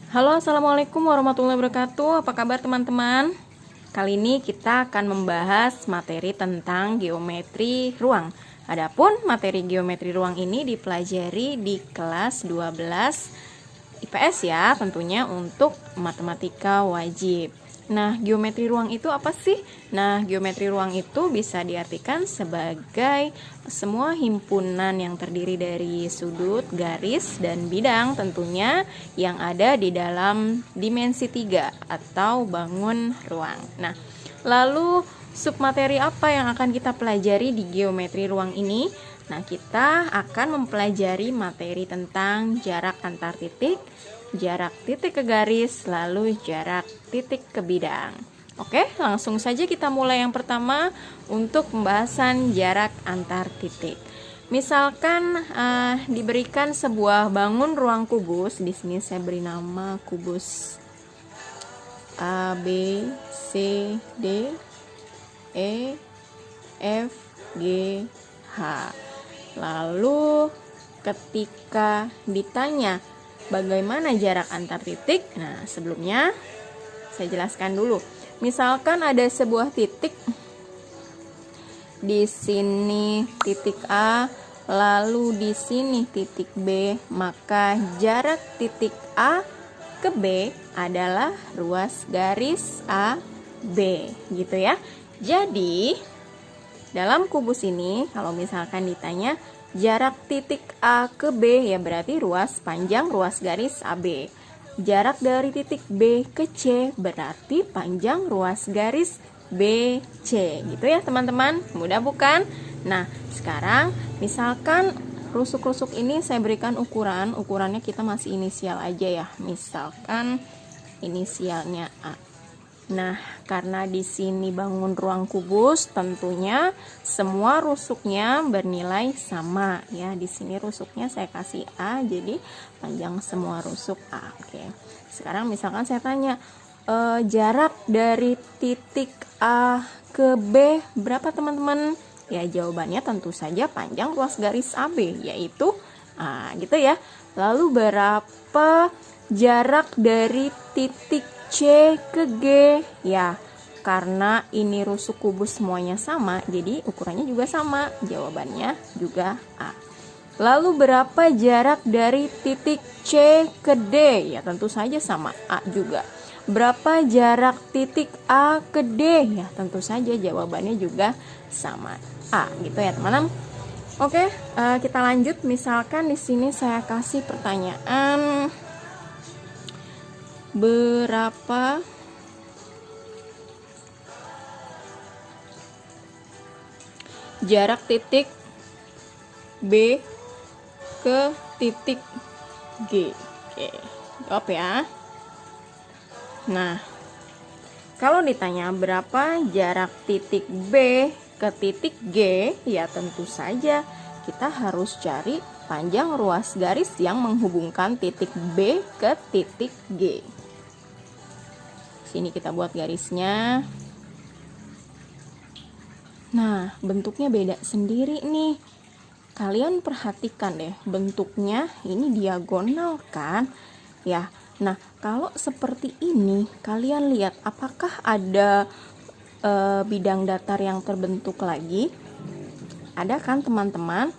Halo, assalamualaikum warahmatullahi wabarakatuh. Apa kabar teman-teman? Kali ini kita akan membahas materi tentang geometri ruang. Adapun materi geometri ruang ini dipelajari di kelas 12 IPS ya, tentunya untuk matematika wajib. Nah, geometri ruang itu apa sih? Nah, geometri ruang itu bisa diartikan sebagai semua himpunan yang terdiri dari sudut, garis, dan bidang tentunya yang ada di dalam dimensi 3 atau bangun ruang. Nah, lalu submateri apa yang akan kita pelajari di geometri ruang ini? Nah, kita akan mempelajari materi tentang jarak antar titik, jarak titik ke garis, lalu jarak titik ke bidang. Oke, langsung saja kita mulai yang pertama untuk pembahasan jarak antar titik. Misalkan diberikan sebuah bangun ruang kubus, di sini saya beri nama kubus A, B, C, D, E, F, G, H. Lalu ketika ditanya bagaimana jarak antar titik, nah sebelumnya saya jelaskan dulu. Misalkan ada sebuah titik, di sini titik A, lalu di sini titik B, maka jarak titik A ke B adalah ruas garis AB, gitu ya. Jadi dalam kubus ini kalau misalkan ditanya jarak titik A ke B, ya berarti panjang ruas garis AB. Jarak dari titik B ke C berarti panjang ruas garis BC, gitu ya teman-teman. Mudah bukan? Nah, sekarang misalkan rusuk-rusuk ini saya berikan ukurannya kita masih inisial aja ya. Misalkan inisialnya A. Nah, karena di sini bangun ruang kubus, tentunya semua rusuknya bernilai sama ya. Di sini rusuknya saya kasih A, jadi panjang semua rusuk A. Oke. Sekarang misalkan saya tanya jarak dari titik A ke B berapa teman-teman? Ya, jawabannya tentu saja panjang ruas garis AB, yaitu A, gitu ya. Lalu berapa jarak dari titik C ke G? Ya, karena ini rusuk kubus semuanya sama, jadi ukurannya juga sama. Jawabannya juga A. Lalu berapa jarak dari titik C ke D? Ya, tentu saja sama, A juga. Berapa jarak titik A ke D? Ya, tentu saja jawabannya juga sama, A, gitu ya teman-teman. Oke, kita lanjut. Misalkan di sini saya kasih pertanyaan, berapa jarak titik B ke titik G? Oke, jawab ya. Nah, kalau ditanya berapa jarak titik B ke titik G, ya tentu saja kita harus cari panjang ruas garis yang menghubungkan titik B ke titik G. Sini kita buat garisnya. Nah, bentuknya beda sendiri nih. Kalian perhatikan deh, bentuknya ini diagonal kan? Ya. Nah, kalau seperti ini, kalian lihat apakah ada bidang datar yang terbentuk lagi? Ada kan teman-teman?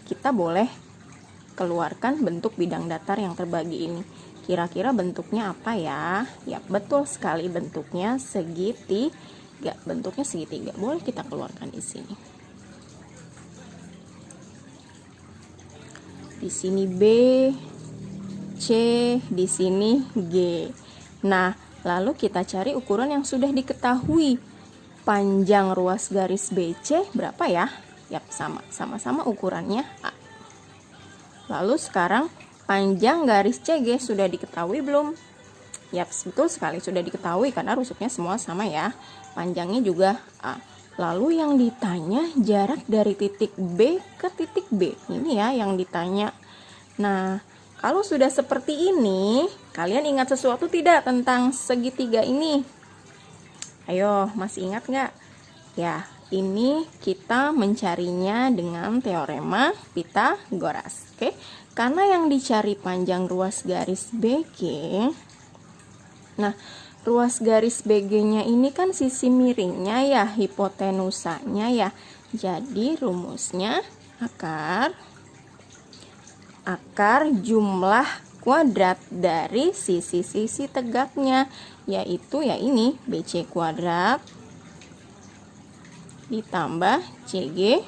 Kita boleh keluarkan bentuk bidang datar yang terbagi ini. Kira-kira bentuknya apa ya? Ya, betul sekali, bentuknya segitiga. Bentuknya segitiga. Boleh kita keluarkan di sini. Di sini B, C, di sini G. Nah, lalu kita cari ukuran yang sudah diketahui. Panjang ruas garis BC berapa ya? Yap, sama-sama ukurannya A. Lalu sekarang panjang garis CG sudah diketahui belum? Yap, betul sekali sudah diketahui karena rusuknya semua sama ya. Panjangnya juga A. Lalu yang ditanya jarak dari titik B ke titik B. Ini ya yang ditanya. Nah, kalau sudah seperti ini, kalian ingat sesuatu tidak tentang segitiga ini? Ayo, masih ingat nggak? Ya, ini kita mencarinya dengan teorema Pythagoras. Oke, Karena yang dicari panjang ruas garis BG, nah ruas garis BG-nya ini kan sisi miringnya ya, hipotenusanya ya. Jadi rumusnya akar jumlah kuadrat dari sisi-sisi tegaknya, yaitu ya ini BC kuadrat ditambah CG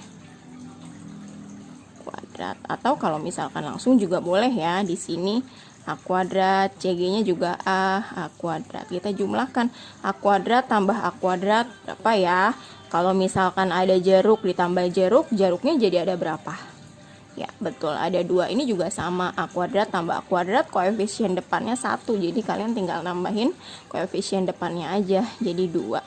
kuadrat, atau kalau misalkan langsung juga boleh ya, di sini A kuadrat, CG-nya juga A kuadrat. Kita jumlahkan A kuadrat tambah A kuadrat berapa ya? Kalau misalkan ada jeruk ditambah jeruk, jeruknya jadi ada berapa? Ya betul, ada 2. Ini juga sama, A kuadrat tambah A kuadrat, koefisien depannya 1. Jadi kalian tinggal nambahin koefisien depannya aja, jadi 2.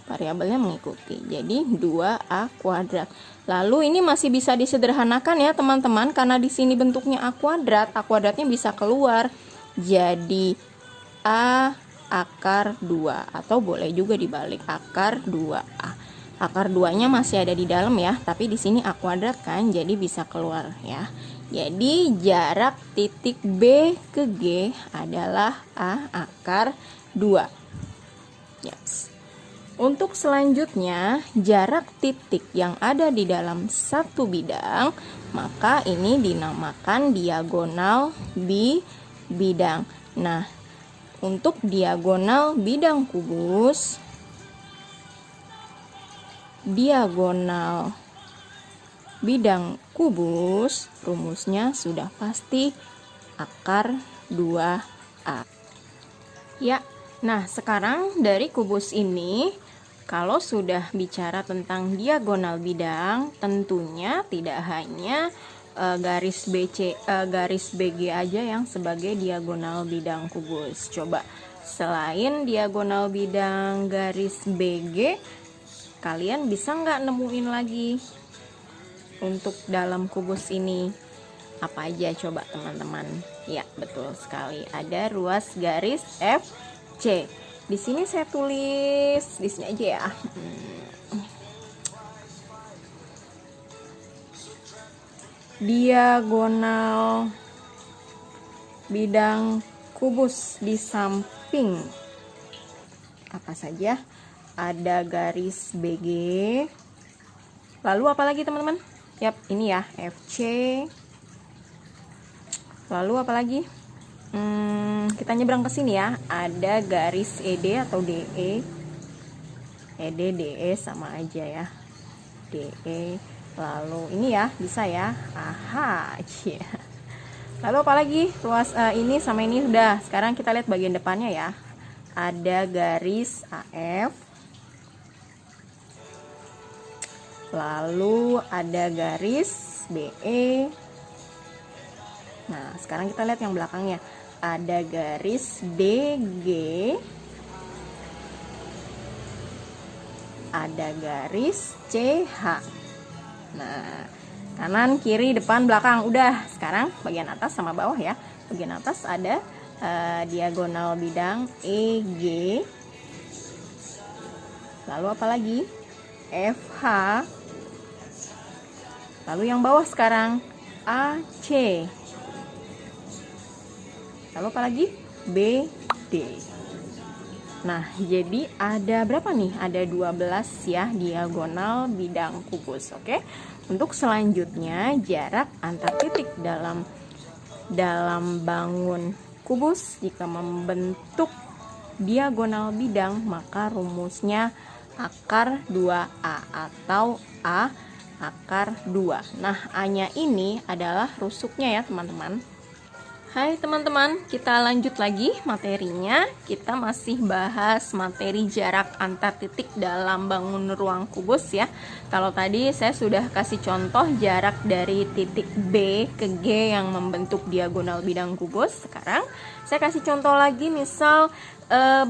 Variabelnya mengikuti, jadi 2A kuadrat. Lalu ini masih bisa disederhanakan ya teman-teman, karena di sini bentuknya A kuadratnya bisa keluar jadi A akar 2, atau boleh juga dibalik akar 2A. Akar 2-nya masih ada di dalam ya, tapi di sini A kuadrat kan, jadi bisa keluar ya. Jadi jarak titik B ke G adalah A akar 2. Yes. Untuk selanjutnya, jarak titik yang ada di dalam satu bidang, maka ini dinamakan diagonal bidang. Nah, untuk diagonal bidang kubus, rumusnya sudah pasti akar 2A. Ya, nah sekarang dari kubus ini, kalau sudah bicara tentang diagonal bidang, tentunya tidak hanya garis BG aja yang sebagai diagonal bidang kubus. Coba selain diagonal bidang garis BG, kalian bisa nggak nemuin lagi untuk dalam kubus ini? Apa aja coba teman-teman? Ya betul sekali, ada ruas garis FC. Di sini saya tulis di sini aja ya. Diagonal bidang kubus di samping apa saja? Ada garis BG. Lalu apa lagi teman-teman? Yap, ini ya FC. Lalu apa lagi? Kita nyebrang ke sini ya, ada garis ED atau DE. ED, DE sama aja ya. DE. Lalu ini ya, bisa ya. Aha, yeah. Lalu apa lagi? Ruas ini sama ini sudah. Sekarang kita lihat bagian depannya ya. Ada garis AF. Lalu ada garis BE. Nah, sekarang kita lihat yang belakangnya. Ada garis DG, ada garis CH. Nah, kanan, kiri, depan, belakang. Udah, sekarang bagian atas sama bawah ya. Bagian atas ada diagonal bidang EG. Lalu apa lagi? FH. Lalu yang bawah sekarang AC. Lalu apa lagi? BD. Nah, jadi ada berapa nih? Ada 12 ya diagonal bidang kubus. Oke. Untuk selanjutnya, jarak antar titik dalam bangun kubus jika membentuk diagonal bidang, maka rumusnya akar 2A atau A akar 2. Nah, A-nya ini adalah rusuknya ya, teman-teman. Hai teman-teman, kita lanjut lagi materinya. Kita masih bahas materi jarak antar titik dalam bangun ruang kubus ya. Kalau tadi saya sudah kasih contoh jarak dari titik B ke G yang membentuk diagonal bidang kubus. Sekarang saya kasih contoh lagi, misal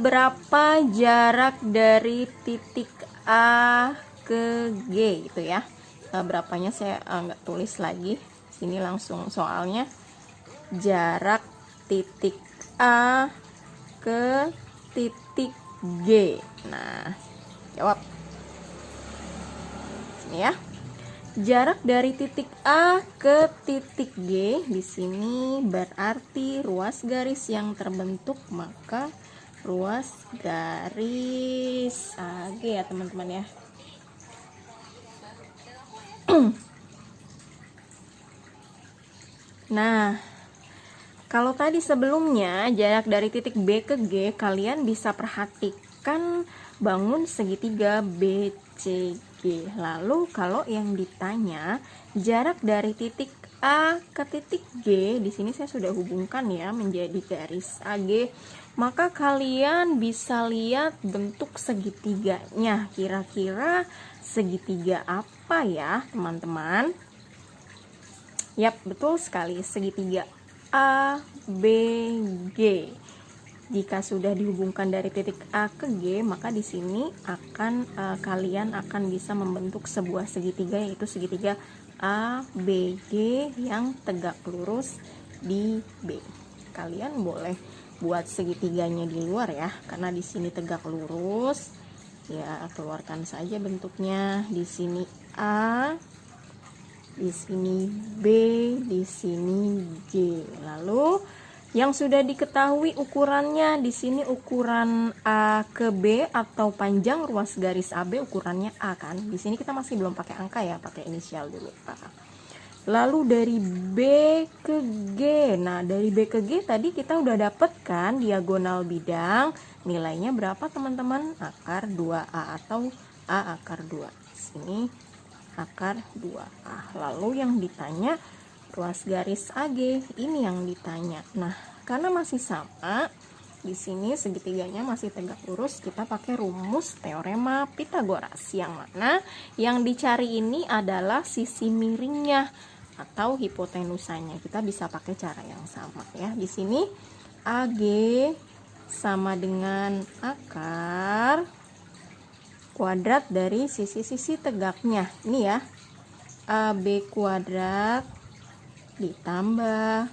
berapa jarak dari titik A ke G gitu ya. Berapanya saya nggak tulis lagi. Sini langsung soalnya. Jarak titik A ke titik G. Nah, jawab. Sini ya. jarak dari titik A ke titik G di sini berarti ruas garis yang terbentuk, maka ruas garis AG ya teman-teman ya. Nah, kalau tadi sebelumnya jarak dari titik B ke G, kalian bisa perhatikan bangun segitiga BCG. Lalu kalau yang ditanya jarak dari titik A ke titik G, di sini saya sudah hubungkan ya menjadi garis AG. Maka kalian bisa lihat bentuk segitiganya. Kira-kira segitiga apa ya, teman-teman? Yap, betul sekali, segitiga ABG. Jika sudah dihubungkan dari titik A ke G, maka di sini kalian akan bisa membentuk sebuah segitiga, yaitu segitiga ABG yang tegak lurus di B. Kalian boleh buat segitiganya di luar ya, karena di sini tegak lurus. Ya, keluarkan saja bentuknya. Di sini A, di sini B, di sini G. Lalu yang sudah diketahui ukurannya, di sini ukuran A ke B atau panjang ruas garis AB ukurannya A kan. Di sini kita masih belum pakai angka ya, pakai inisial dulu. Lalu dari B ke G. Nah, dari B ke G tadi kita udah dapet kan diagonal bidang. Nilainya berapa teman-teman? Akar 2A atau A akar 2. Sini akar 2A. Lalu yang ditanya ruas garis AG, ini yang ditanya. Nah, karena masih sama, di sini segitiganya masih tegak lurus, kita pakai rumus teorema Pitagoras, yang mana yang dicari ini adalah sisi miringnya atau hipotenusanya. Kita bisa pakai cara yang sama ya. Di sini AG sama dengan akar kuadrat dari sisi-sisi tegaknya. Ini ya, AB kuadrat ditambah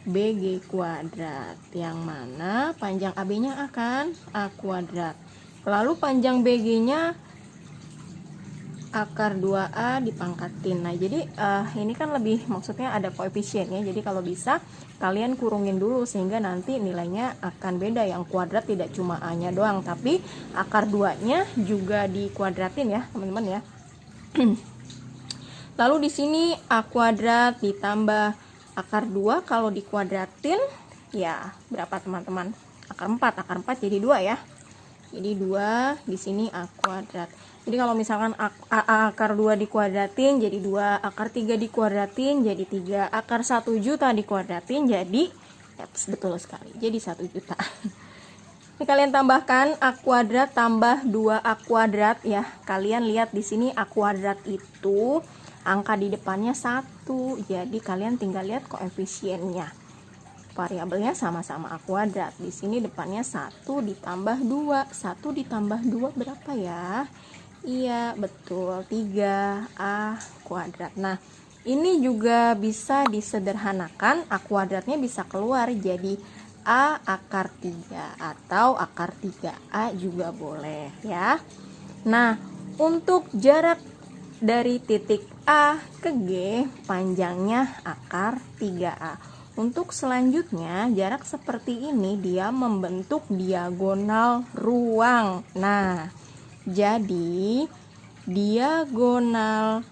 BG kuadrat, yang mana panjang AB-nya akan A kuadrat. Lalu panjang BG-nya akar 2A dipangkatin. Nah, jadi ini kan lebih, maksudnya ada koefisiennya. Jadi kalau bisa kalian kurungin dulu sehingga nanti nilainya akan beda. Yang kuadrat tidak cuma A-nya doang, tapi akar 2-nya juga dikuadratin ya, teman-teman ya. Lalu di sini A kuadrat ditambah akar 2 kalau dikuadratin ya berapa teman-teman? Akar 4. Akar 4 jadi 2 ya. Jadi 2, di sini A kuadrat. Jadi kalau misalkan akar 2 dikuadratin jadi 2, akar 3 dikuadratin jadi 3, akar 1 juta dikuadratin jadi, ya, betul sekali, jadi 1 juta. Ini kalian tambahkan A kuadrat tambah 2A kuadrat ya. Kalian lihat di sini A kuadrat itu angka di depannya 1. Jadi kalian tinggal lihat koefisiennya. Variabelnya sama-sama A kuadrat. Di sini depannya 1 ditambah 2. 1 ditambah 2 berapa ya? Iya, betul, 3A kuadrat. Nah, ini juga bisa disederhanakan. A kuadratnya bisa keluar jadi A akar 3 atau akar 3A juga boleh ya. Nah, untuk jarak dari titik A ke G panjangnya akar 3A. Untuk selanjutnya jarak seperti ini dia membentuk diagonal ruang. Nah, jadi diagonal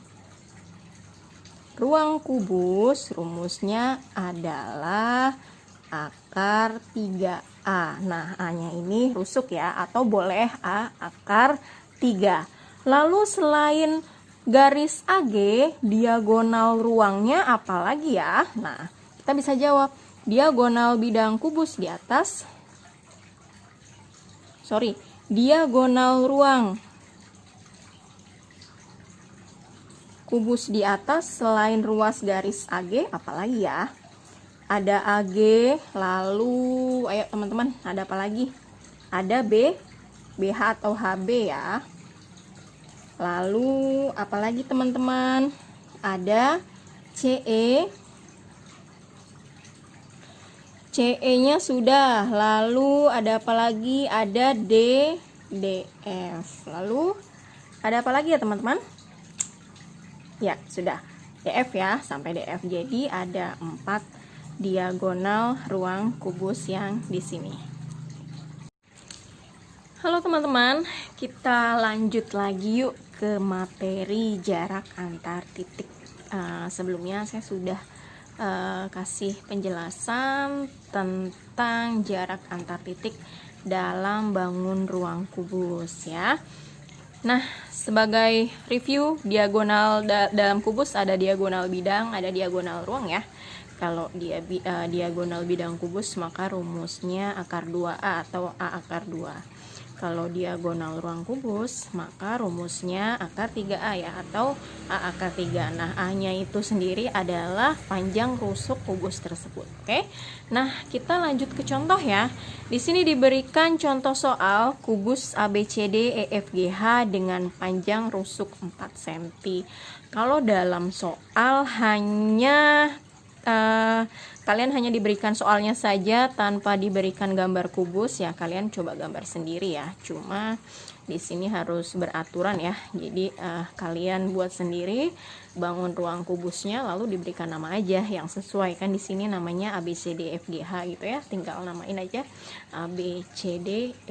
ruang kubus rumusnya adalah akar 3A. Nah, A-nya ini rusuk ya, atau boleh A akar 3. Lalu selain garis AG, diagonal ruangnya apa lagi ya? Nah, kita bisa jawab diagonal bidang kubus di atas. Diagonal ruang kubus di atas selain ruas garis AG apalagi ya? Ada AG, lalu ayo teman-teman, ada apa lagi? Ada BH atau HB ya. Lalu apalagi teman-teman? Ada CE. CE-nya sudah. Lalu ada apa lagi? Ada DF. Lalu ada apa lagi ya teman-teman? Ya, sudah. DF ya, sampai DF. Jadi ada 4 diagonal ruang kubus yang di sini. Halo teman-teman, kita lanjut lagi yuk ke materi jarak antar titik. Sebelumnya saya sudah kasih penjelasan tentang jarak antar titik dalam bangun ruang kubus ya. Nah, sebagai review, diagonal dalam kubus ada diagonal bidang, ada diagonal ruang ya. Kalau diagonal bidang kubus maka rumusnya akar 2A atau A akar 2. Kalau diagonal ruang kubus maka rumusnya akar 3A ya, atau A akar 3. Nah, A-nya itu sendiri adalah panjang rusuk kubus tersebut. Oke. Nah, kita lanjut ke contoh ya. Di sini diberikan contoh soal kubus ABCD EFGH dengan panjang rusuk 4 cm. Kalau dalam soal kalian hanya diberikan soalnya saja tanpa diberikan gambar kubus ya, kalian coba gambar sendiri ya. Cuma di sini harus beraturan ya. Jadi kalian buat sendiri, bangun ruang kubusnya lalu diberikan nama aja yang sesuai. Kan di sini namanya ABCDEFGH gitu ya. Tinggal namain aja ABCDEFGH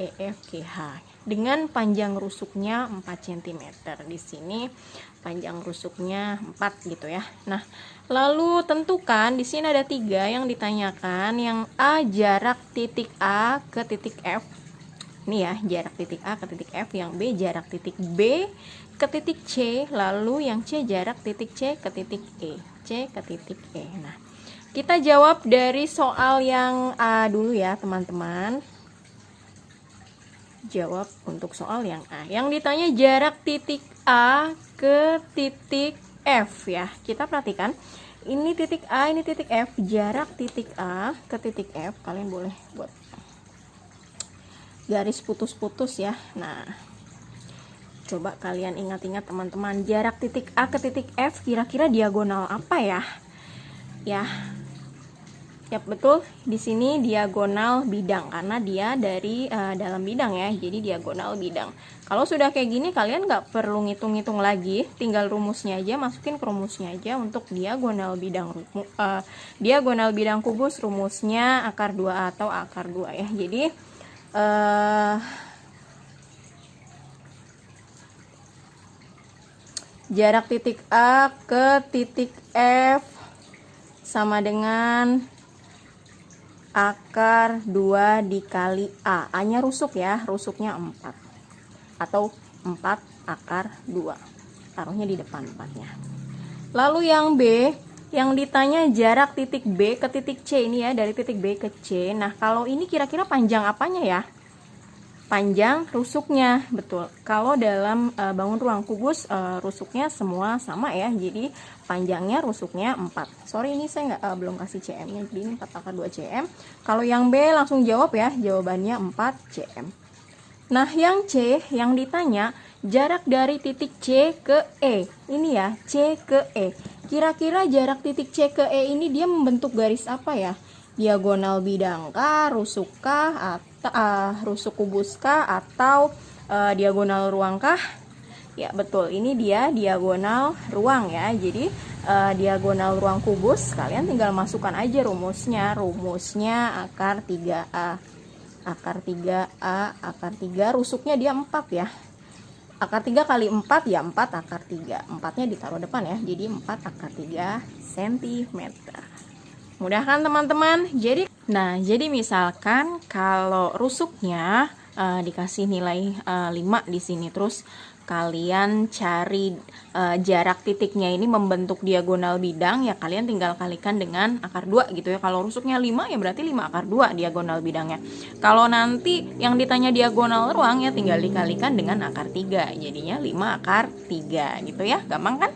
dengan panjang rusuknya 4 cm. Di sini panjang rusuknya 4 gitu ya. Nah, lalu tentukan di sini ada 3 yang ditanyakan. Yang A jarak titik A ke titik F. Ini ya, jarak titik A ke titik F. Yang B jarak titik B ke titik C. Lalu yang C jarak titik C ke titik E. C ke titik E. Nah, kita jawab dari soal yang A dulu ya teman-teman. Jawab untuk soal yang A. Yang ditanya jarak titik A ke titik F ya. Kita perhatikan, ini titik A, ini titik F. Jarak titik A ke titik F, kalian boleh buat garis putus-putus ya. Nah, coba kalian ingat-ingat teman-teman, jarak titik A ke titik F kira-kira diagonal apa ya? Ya, betul, di sini diagonal bidang karena dia dari dalam bidang ya, jadi diagonal bidang. Kalau sudah kayak gini kalian nggak perlu ngitung-ngitung lagi, tinggal rumusnya aja, masukin ke rumusnya aja untuk diagonal bidang. Diagonal bidang kubus rumusnya akar 2 atau akar 2 ya. Jadi jarak titik A ke titik F sama dengan akar 2 dikali A. A-nya rusuk ya, rusuknya 4. Atau 4 akar 2. Taruhnya di depan 4-nya. Lalu yang B, yang ditanya jarak titik B ke titik C ini ya, dari titik B ke C. Nah, kalau ini kira-kira panjang apanya ya? Panjang rusuknya, betul. Kalau dalam bangun ruang kubus rusuknya semua sama ya, jadi panjangnya rusuknya 4. Sorry, ini saya belum kasih cm-nya, jadi ini 4 akar 2 cm. Kalau yang B langsung jawab ya, jawabannya 4 cm. Nah, yang C yang ditanya jarak dari titik C ke E. Ini ya, C ke E. Kira-kira jarak titik C ke E ini dia membentuk garis apa ya? Diagonal bidang kah, rusuk kah, rusuk kubus kah, atau diagonal ruang kah? Ya betul, ini dia diagonal ruang ya. Jadi diagonal ruang kubus kalian tinggal masukkan aja rumusnya. Rumusnya akar 3A. Akar 3A, akar 3 rusuknya dia 4 ya. Akar 3 kali 4 ya 4 akar 3. 4-nya ditaruh depan ya. Jadi 4 akar 3 cm. Mudah kan teman-teman? Jadi misalkan kalau rusuknya dikasih nilai 5 di sini, terus kalian cari jarak titiknya ini membentuk diagonal bidang, ya kalian tinggal kalikan dengan akar 2 gitu ya. Kalau rusuknya 5 ya berarti 5 akar 2 diagonal bidangnya. Kalau nanti yang ditanya diagonal ruang ya tinggal dikalikan dengan akar 3. Jadinya 5 akar 3 gitu ya. Gampang kan?